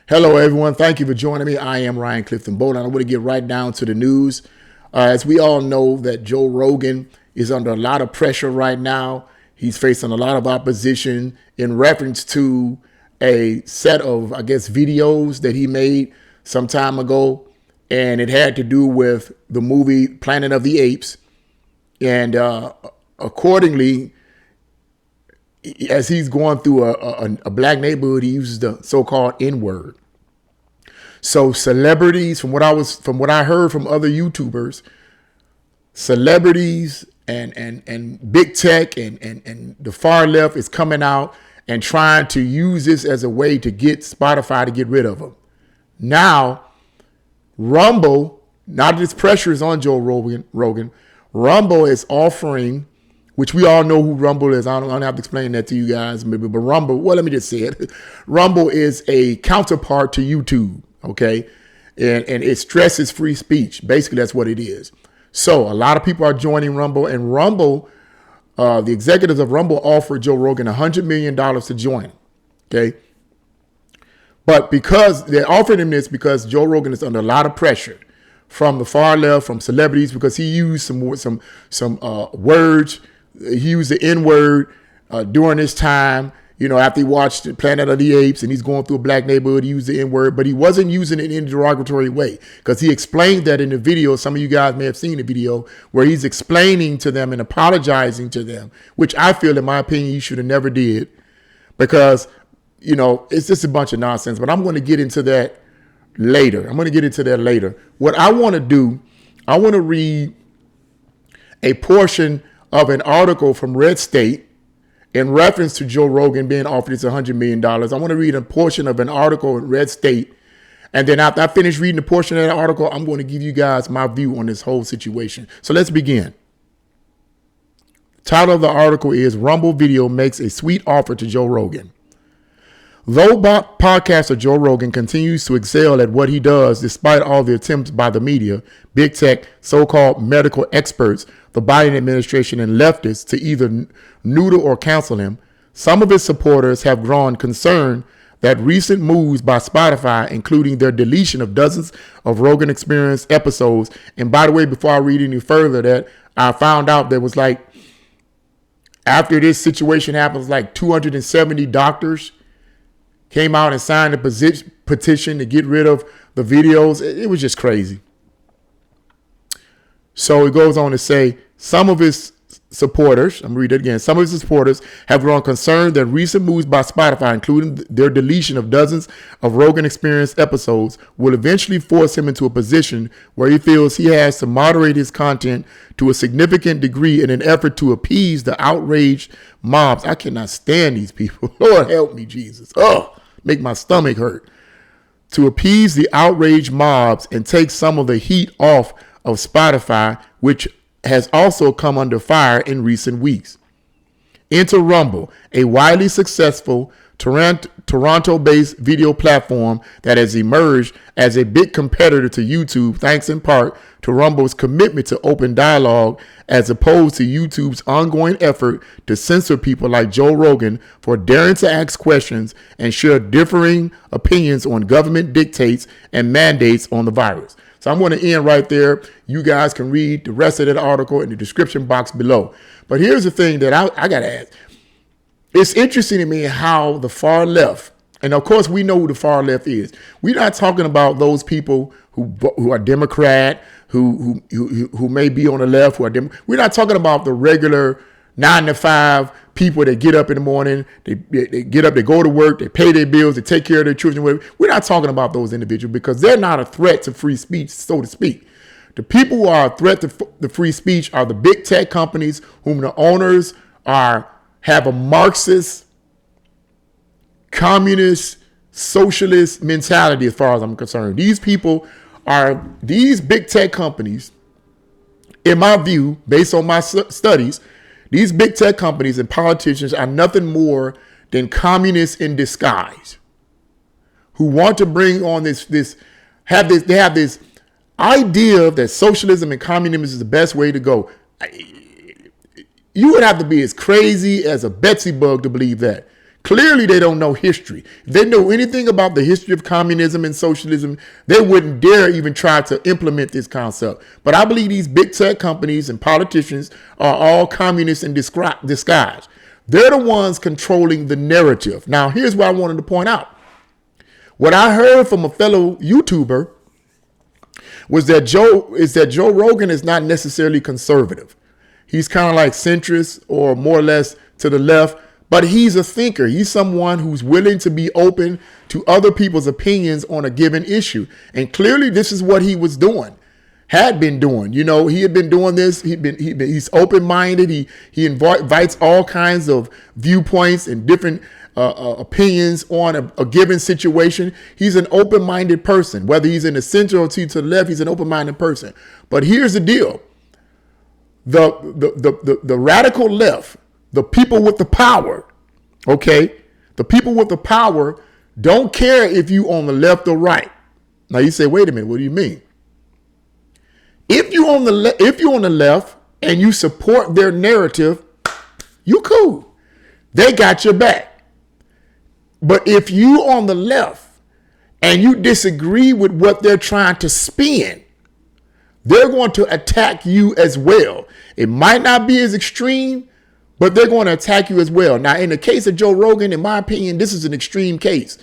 Hello, everyone. Thank you for joining me. I am Ryan Clifton Bowler. I want to get right down to the news. As we all know, that Joe Rogan is under a lot of pressure right now. He's facing a lot of opposition in reference to a set of, videos that he made some time ago. And it had to do with the movie Planet of the Apes. And accordingly, as he's going through a black neighborhood, he uses the so-called N-word. So celebrities, from what I heard from other YouTubers, celebrities and big tech and the far left is coming out and trying to use this as a way to get Spotify to get rid of them. Now, Rumble, now that this pressure is on Joe Rogan, Rumble is offering, which we all know who Rumble is. I don't have to explain that to you guys, maybe, but Rumble, well, let me just say it. Rumble is a counterpart to YouTube, okay? And it stresses free speech. Basically, that's what it is. So a lot of people are joining Rumble, and Rumble, the executives of Rumble offered Joe Rogan $100 million to join, okay? But because they offered him this because Joe Rogan is under a lot of pressure from the far left, from celebrities, because he used some words. He used the N-word during this time, after he watched Planet of the Apes and he's going through a black neighborhood, he used the N-word, but he wasn't using it in a derogatory way because he explained that in the video. Some of you guys may have seen the video where he's explaining to them and apologizing to them, which I feel, in my opinion, he should have never did because, it's just a bunch of nonsense. But I'm going to get into that later. What I want to do, I want to read a portion of an article from Red State in reference to Joe Rogan being offered this $100 million. I want to read a portion of an article in Red State. And then after I finish reading a portion of that article, I'm going to give you guys my view on this whole situation. So let's begin. The title of the article is Rumble Video Makes a Sweet Offer to Joe Rogan. Though podcaster Joe Rogan continues to excel at what he does despite all the attempts by the media, big tech, so-called medical experts, the Biden administration, and leftists to either neuter or cancel him, some of his supporters have grown concerned that recent moves by Spotify, including their deletion of dozens of Rogan Experience episodes, and by the way, before I read any further, that I found out there was after this situation happens, 270 doctors came out and signed a petition to get rid of the videos. It was just crazy. So it goes on to say, some of his supporters, I'm going to read it again, some of his supporters have grown concerned that recent moves by Spotify, including their deletion of dozens of Rogan Experience episodes, will eventually force him into a position where he feels he has to moderate his content to a significant degree in an effort to appease the outraged mobs. I cannot stand these people. Lord help me, Jesus. Oh, make my stomach hurt. To appease the outraged mobs and take some of the heat off of Spotify, which has also come under fire in recent weeks. Enter Rumble, a widely successful Toronto-based video platform that has emerged as a big competitor to YouTube, thanks in part to Rumble's commitment to open dialogue as opposed to YouTube's ongoing effort to censor people like Joe Rogan for daring to ask questions and share differing opinions on government dictates and mandates on the virus. So I'm going to end right there. You guys can read the rest of that article in the description box below. But here's the thing that I got to ask. It's interesting to me how the far left, and of course we know who the far left is. We're not talking about those people who are Democrat, who may be on the left, we're not talking about the regular 9-to-5 people that get up in the morning, they get up, they go to work, they pay their bills, they take care of their children. We're not talking about those individuals because they're not a threat to free speech, so to speak. The people who are a threat to the free speech are the big tech companies whom the owners have a Marxist, communist, socialist mentality as far as I'm concerned. These big tech companies, in my view, based on my studies, these big tech companies and politicians are nothing more than communists in disguise who want to bring on they have this idea that socialism and communism is the best way to go. You would have to be as crazy as a Betsy bug to believe that. Clearly, they don't know history. If they know anything about the history of communism and socialism, they wouldn't dare even try to implement this concept. But I believe these big tech companies and politicians are all communists in disguise. They're the ones controlling the narrative. Now, here's what I wanted to point out. What I heard from a fellow YouTuber was that Joe Rogan is not necessarily conservative. He's kind of like centrist or more or less to the left. But he's a thinker. He's someone who's willing to be open to other people's opinions on a given issue. And clearly this is what he was doing, had been doing. You know, he had been doing this. He's open-minded. He invites all kinds of viewpoints and different opinions on a given situation. He's an open-minded person. Whether he's in the center or to the left, he's an open-minded person. But here's the deal. The radical left, the people with the power, okay? The people with the power don't care if you on the left or right. Now you say, wait a minute, what do you mean? If you're on the left and you support their narrative, you cool. They got your back. But if you on the left and you disagree with what they're trying to spin, they're going to attack you as well. It might not be as extreme, but they're going to attack you as well. Now, in the case of Joe Rogan, in my opinion, this is an extreme case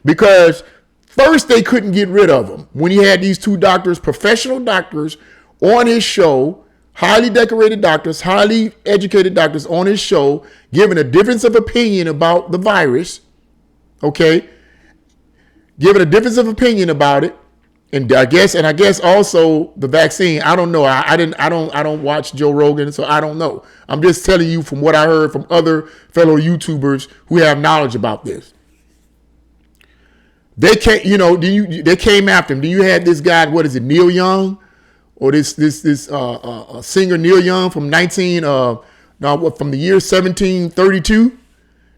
because first they couldn't get rid of him when he had these two doctors, professional doctors on his show, highly decorated doctors, highly educated doctors on his show, giving a difference of opinion about the virus. Okay. Giving a difference of opinion about it. And I guess also the vaccine. I don't know. I don't watch Joe Rogan, so I don't know. I'm just telling you from what I heard from other fellow YouTubers who have knowledge about this. They can't, they came after him. Do you have this guy? What is it, Neil Young, or this singer Neil Young from from the year 1732,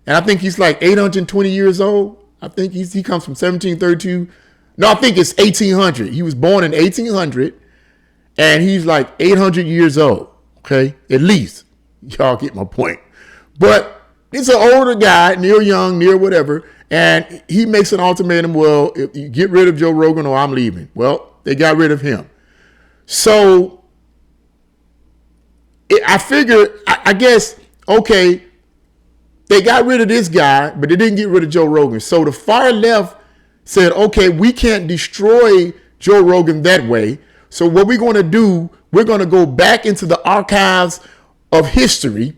and I think he's like 820 years old. I think he comes from 1732. No, I think it's 1800. He was born in 1800, and he's like 800 years old. Okay, at least. Y'all get my point. But it's an older guy, Neil Young, Neil whatever, and he makes an ultimatum. Well, if you get rid of Joe Rogan or I'm leaving. Well, they got rid of him. So I figured, I guess, okay, they got rid of this guy, but they didn't get rid of Joe Rogan. So the far left said, okay, we can't destroy Joe Rogan that way. So what we're going to do, we're going to go back into the archives of history,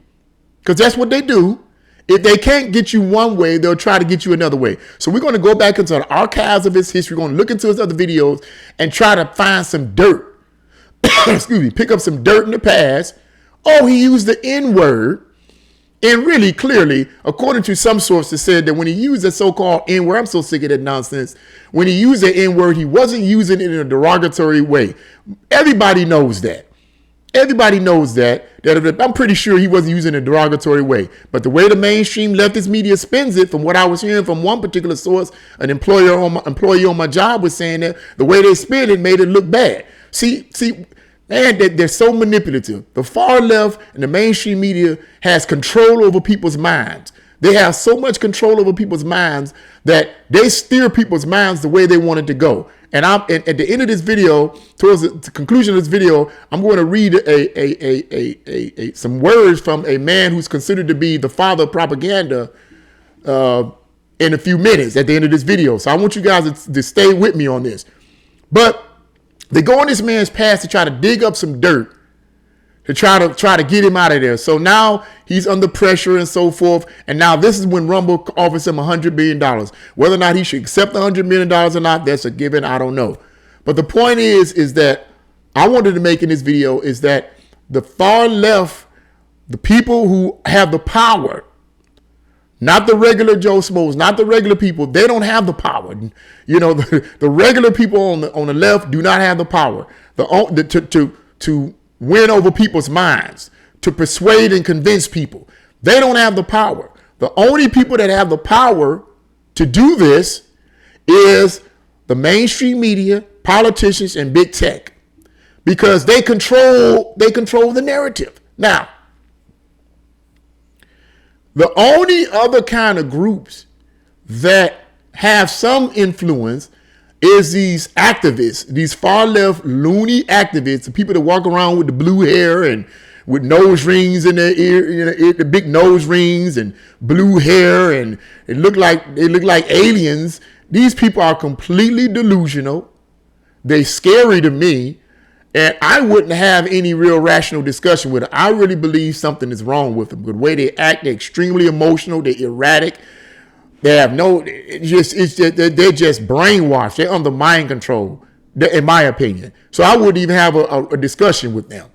because that's what they do. If they can't get you one way, they'll try to get you another way. So we're going to go back into the archives of his history. We're going to look into his other videos and try to find some dirt. Excuse me, pick up some dirt in the past. Oh, he used the N-word. And really clearly, according to some sources, said that when he used the so-called N-word, I'm so sick of that nonsense. When he used the N-word, he wasn't using it in a derogatory way. Everybody knows that. Everybody knows that. I'm pretty sure he wasn't using it in a derogatory way. But the way the mainstream leftist media spins it, from what I was hearing from one particular source, an employee on my job was saying that the way they spin it made it look bad. See, man, they're so manipulative. The far left and the mainstream media has control over people's minds. They have so much control over people's minds that they steer people's minds the way they want it to go. And at the end of this video, towards the conclusion of this video, I'm going to read some words from a man who's considered to be the father of propaganda in a few minutes at the end of this video. So I want you guys to stay with me on this. But they go on this man's past to try to dig up some dirt, to try to get him out of there. So now he's under pressure and so forth. And now this is when Rumble offers him $100 billion. Whether or not he should accept the $100 million or not, that's a given. I don't know. But the point is that I wanted to make in this video is that the far left, the people who have the power, not the regular Joe Schmoes, not the regular people, they don't have the power. You know, the regular people on the left do not have the power to win over people's minds, to persuade and convince people. They don't have the power. The only people that have the power to do this is the mainstream media, politicians, and big tech, because they control the narrative. Now, The only other kind of groups that have some influence is these activists, these far left loony activists, the people that walk around with the blue hair and with nose rings in their ear, the big nose rings and blue hair, and they look like aliens. These people are completely delusional. They're scary to me, and I wouldn't have any real rational discussion with them. I really believe something is wrong with them. The way they act, they're extremely emotional, they're erratic. They have they're just brainwashed. They're under mind control, in my opinion. So I wouldn't even have a discussion with them.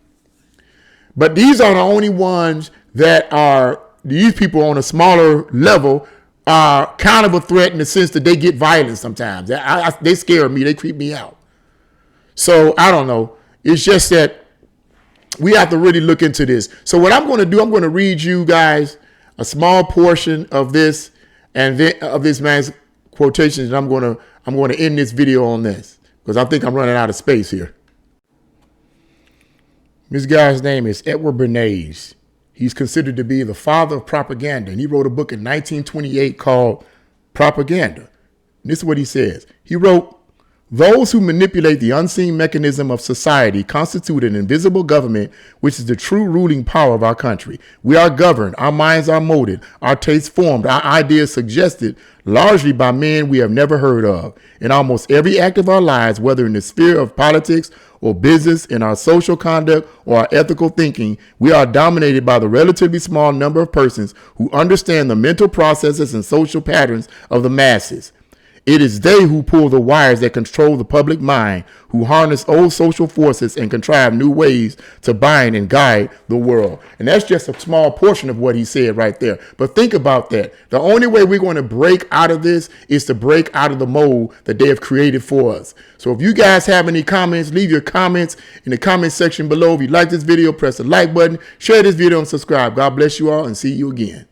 But these are the only ones that are, these people on a smaller level are kind of a threat in the sense that they get violent sometimes. They scare me. They creep me out. So I don't know. It's just that we have to really look into this. So what I'm going to do, I'm going to read you guys a small portion of this and then of this man's quotations, and I'm going to end this video on this because I think I'm running out of space here. This guy's name is Edward Bernays. He's considered to be the father of propaganda, and he wrote a book in 1928 called Propaganda. And this is what he says. He wrote, "Those who manipulate the unseen mechanism of society constitute an invisible government, which is the true ruling power of our country. We are governed, our minds are molded, our tastes formed, our ideas suggested, largely by men we have never heard of. In almost every act of our lives, whether in the sphere of politics or business, in our social conduct or our ethical thinking, we are dominated by the relatively small number of persons who understand the mental processes and social patterns of the masses. It is they who pull the wires that control the public mind, who harness old social forces and contrive new ways to bind and guide the world." And that's just a small portion of what he said right there. But think about that. The only way we're going to break out of this is to break out of the mold that they have created for us. So if you guys have any comments, leave your comments in the comment section below. If you like this video, press the like button, share this video, and subscribe. God bless you all, and see you again.